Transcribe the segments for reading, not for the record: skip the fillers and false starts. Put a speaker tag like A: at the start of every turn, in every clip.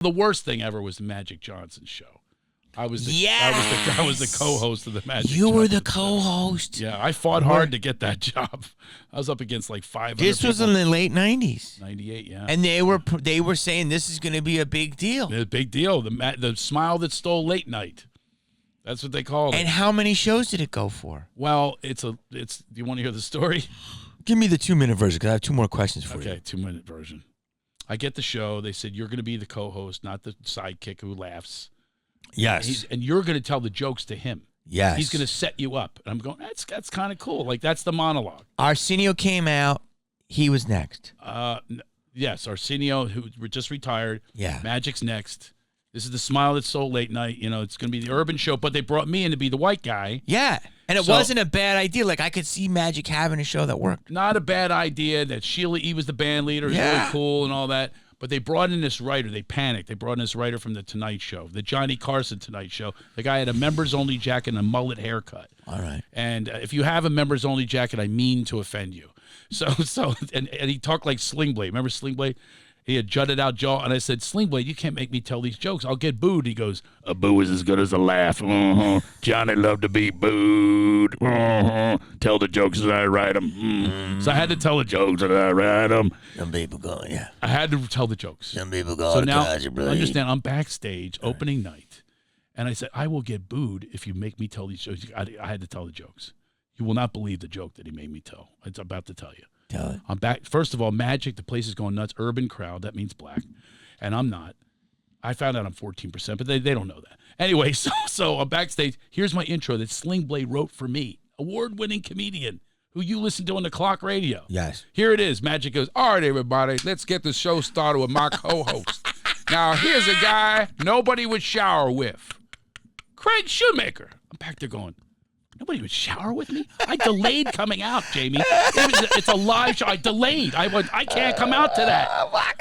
A: The worst thing ever was the Magic Johnson show. I was the co-host of the Magic
B: You were the
A: Johnson
B: co-host.
A: show. Yeah, I fought hard to get that job. I was up against like 500
B: This was in the late 90s.
A: 98, yeah.
B: And they were saying this is going to be a big deal.
A: A big deal. The smile that stole late night. That's what they called it.
B: And how many shows did it go for?
A: Well, do you want to hear the story?
B: Give me the 2-minute version because I have 2 more questions for you.
A: Okay, 2-minute version. I get the show. They said, you're going to be the co-host, not the sidekick who laughs.
B: Yes.
A: And you're going to tell the jokes to him.
B: Yes.
A: He's going to set you up. And I'm going, that's kind of cool. Like, that's the monologue.
B: Arsenio came out. He was next.
A: Yes, Arsenio, who just retired.
B: Yeah.
A: Magic's next. This is the smile that stole late night. You know, it's going to be the urban show, but they brought me in to be the white guy.
B: Yeah. And it wasn't a bad idea. Like, I could see Magic having a show that worked.
A: Not a bad idea. That Sheila E. was the band leader. It was really cool and all that. But they brought in this writer. They panicked. They brought in this writer from The Tonight Show, the Johnny Carson Tonight Show. The guy had a members-only jacket and a mullet haircut.
B: All right.
A: And if you have a members-only jacket, I mean to offend you. And he talked like Sling Blade. Remember Sling Blade? He had jutted out jaw, and I said, Sling Blade, you can't make me tell these jokes. I'll get booed. He goes, a boo is as good as a laugh. Johnny loved to be booed. Tell the jokes as I write them. So I had to tell the jokes as I write them.
B: Some people go, yeah.
A: I had to tell the jokes.
B: Some people go,
A: so now, understand, I'm backstage, opening night, and I said, I will get booed if you make me tell these jokes. I had to tell the jokes. You will not believe the joke that he made me tell. It's about to tell you.
B: Tell it.
A: I'm back. First of all, Magic, the place is going nuts. Urban crowd, that means black. And I'm not. I found out I'm 14%, but they don't know that. Anyway, so I'm backstage. Here's my intro that Sling Blade wrote for me. Award-winning comedian who you listen to on the clock radio.
B: Yes.
A: Here it is. Magic goes, all right, everybody, let's get the show started with my co-host. Now, here's a guy nobody would shower with. Craig Shoemaker. I'm back there going, nobody would shower with me? I delayed coming out, Jamie. It's a live show. I delayed. I can't come out to that.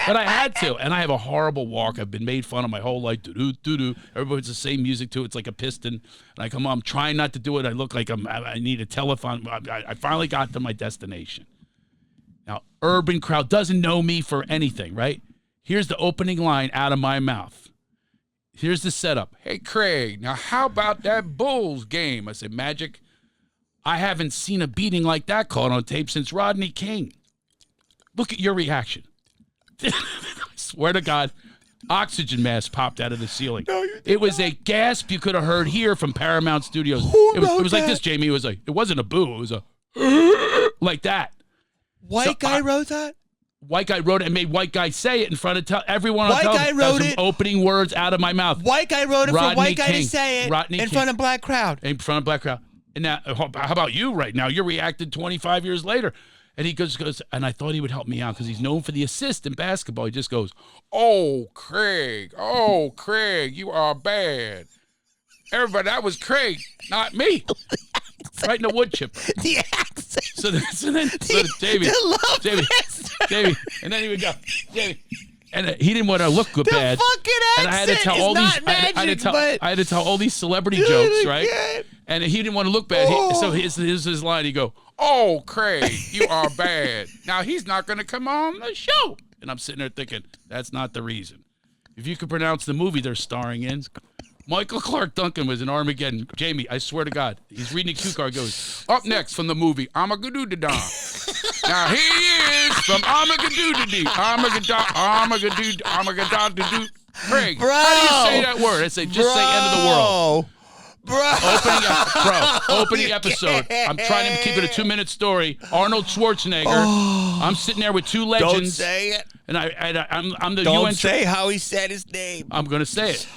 A: But I had to. And I have a horrible walk. I've been made fun of my whole life. Do-do-do-do. Everybody's the same music, too. It's like a piston. And I come on. I'm trying not to do it. I look like I need a telephone. I finally got to my destination. Now, urban crowd doesn't know me for anything, right? Here's the opening line out of my mouth. Here's the setup. Hey, Craig, now how about that Bulls game? I said, Magic, I haven't seen a beating like that caught on tape since Rodney King. Look at your reaction. I swear to God, oxygen mask popped out of the ceiling. No, it was a gasp you could have heard here from Paramount Studios. It was like this, Jamie. It wasn't a boo. It was a like that.
B: White guy wrote that?
A: White guy wrote it and made white guy say it in front of everyone on television.
B: White guy wrote it.
A: Opening words out of my mouth.
B: White guy wrote it
A: Rodney
B: for white guy
A: King.
B: to say it
A: Rodney
B: in
A: King.
B: front of black crowd.
A: In front of black crowd. And now, how about you right now? You're reacting 25 years later. And he goes, and I thought he would help me out because he's known for the assist in basketball. He just goes, oh, Craig, you are bad. Everybody, that was Craig, not me. Right in the wood chipper.
B: The accent.
A: So then Jamie, and then he would go, Jamie, and he didn't want to look good bad.
B: The fucking accent
A: and I had to tell all these, I had to tell all these celebrity jokes, right? And he didn't want to look bad. So here's his line. He go, oh, Craig, you are bad. Now he's not going to come on the show. And I'm sitting there thinking, that's not the reason. If you could pronounce the movie they're starring in, Michael Clark Duncan was in Armageddon. Jamie, I swear to God, he's reading a cue card. Goes up next from the movie Armageddon. Now he is from Armageddon. Armageddon. Craig,
B: bro,
A: how do you say that word? I say just say end of the world. Opening episode. I'm trying to keep it a 2-minute story. Arnold Schwarzenegger. I'm sitting there with two legends.
B: Don't say it.
A: And I'm the
B: Don't
A: UN.
B: say how he said his name.
A: I'm going to say it.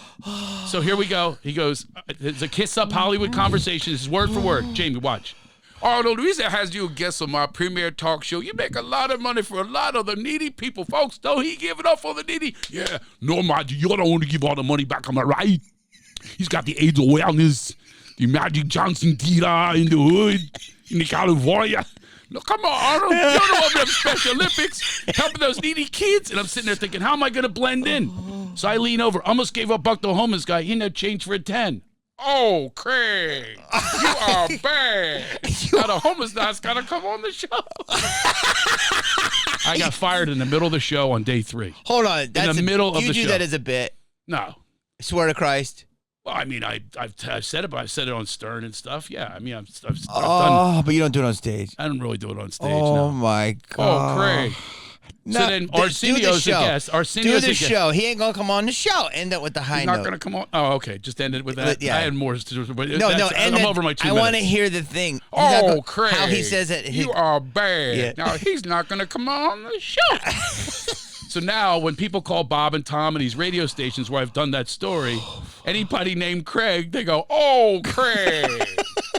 A: So here we go. He goes, it's a Kiss Up Hollywood conversation. This is word for word. Jamie, watch. Arnold, the reason I has you a guest on my premiere talk show, you make a lot of money for a lot of the needy people. Folks, don't he give it up for the needy? Yeah. No, Magic, you don't want to give all the money back. Am I right? He's got the AIDS awareness, the Magic Johnson theater in the hood, in the California. No, come on, Arnold. You don't know about the Special Olympics, helping those needy kids. And I'm sitting there thinking, how am I going to blend in? So I lean over, almost gave up Buck the homeless guy. He had no change for a 10. Oh, Craig, you are bad. Now the homeless guy's got to come on the show. I got fired in the middle of the show on day 3.
B: Hold on.
A: That's the middle of the show.
B: You do that as a bit.
A: No.
B: I swear to Christ.
A: Well, I mean, I've said it, but I've said it on Stern and stuff. Yeah, I mean, I've done.
B: Oh, but you don't do it on stage.
A: I don't really do it on stage.
B: Oh,
A: no.
B: my God.
A: Oh, Craig.
B: No,
A: so then Arsenio's a guest. Arsenio's
B: do the show. He ain't going to come on the show. End up with the high note.
A: He's not going to come on. Oh, okay. Just end it with that.
B: Yeah.
A: I had more. But
B: no.
A: I'm over my 2 minutes.
B: I want to hear the thing.
A: Craig.
B: How he says it.
A: You are bad.
B: Yeah.
A: Now, he's not going to come on the show. So now when people call Bob and Tom and these radio stations where I've done that story, anybody named Craig, they go, oh, Craig,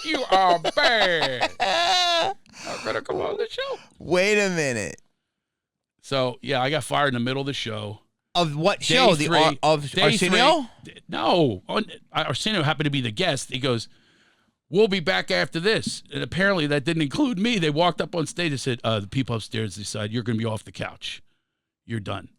A: you are bad. Not going to come on the show.
B: Wait a minute.
A: So, yeah, I got fired in the middle of the show.
B: Of what show? Of Arsenio?
A: No. Arsenio happened to be the guest. He goes, we'll be back after this. And apparently that didn't include me. They walked up on stage and said, the people upstairs decide you're going to be off the couch. You're done.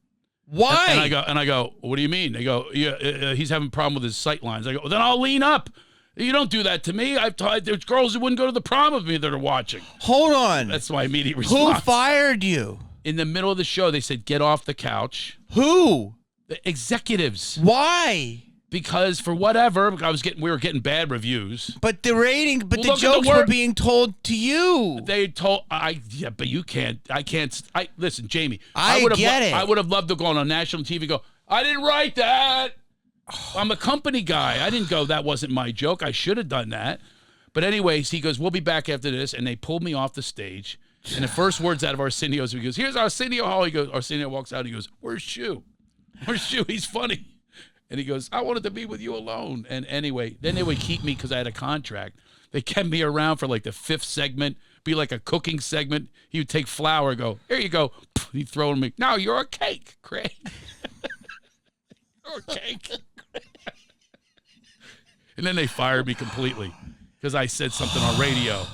B: Why?
A: And I go, what do you mean? They go, yeah, he's having a problem with his sight lines. I go, well, then I'll lean up. You don't do that to me. There's girls who wouldn't go to the prom with me that are watching.
B: Hold on.
A: That's my immediate response.
B: Who fired you?
A: In the middle of the show, they said, get off the couch.
B: Who?
A: The executives.
B: Why?
A: Because for whatever, we were getting bad reviews.
B: But the jokes were being told to you.
A: They told but you can't. I can't. Listen, Jamie.
B: I
A: would have loved to go on national TV and go, I didn't write that. I'm a company guy. I didn't go, that wasn't my joke. I should have done that. But anyways, he goes, we'll be back after this. And they pulled me off the stage. And the first words out of Arsenio's, he goes, here's Arsenio Hall. He goes, Arsenio walks out. He goes, where's Shoe? Where's Shoe? He's funny. And he goes, I wanted to be with you alone. And anyway, then they would keep me because I had a contract. They kept me around for like the 5th segment, be like a cooking segment. He would take flour and go, here you go. He'd throw it at me. Now you're a cake, Craig. You're a cake. And then they fired me completely because I said something on radio.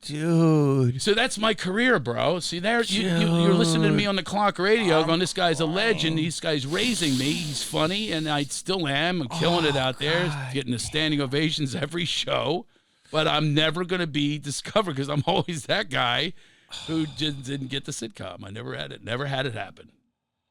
B: Dude.
A: So that's my career, bro. See, there you're listening to me on the clock radio going, this guy's a legend. This guy's raising me. He's funny, and I still am. I'm killing it out there, getting the standing ovations every show. But I'm never going to be discovered because I'm always that guy who didn't get the sitcom. I never had it. Never had it happen.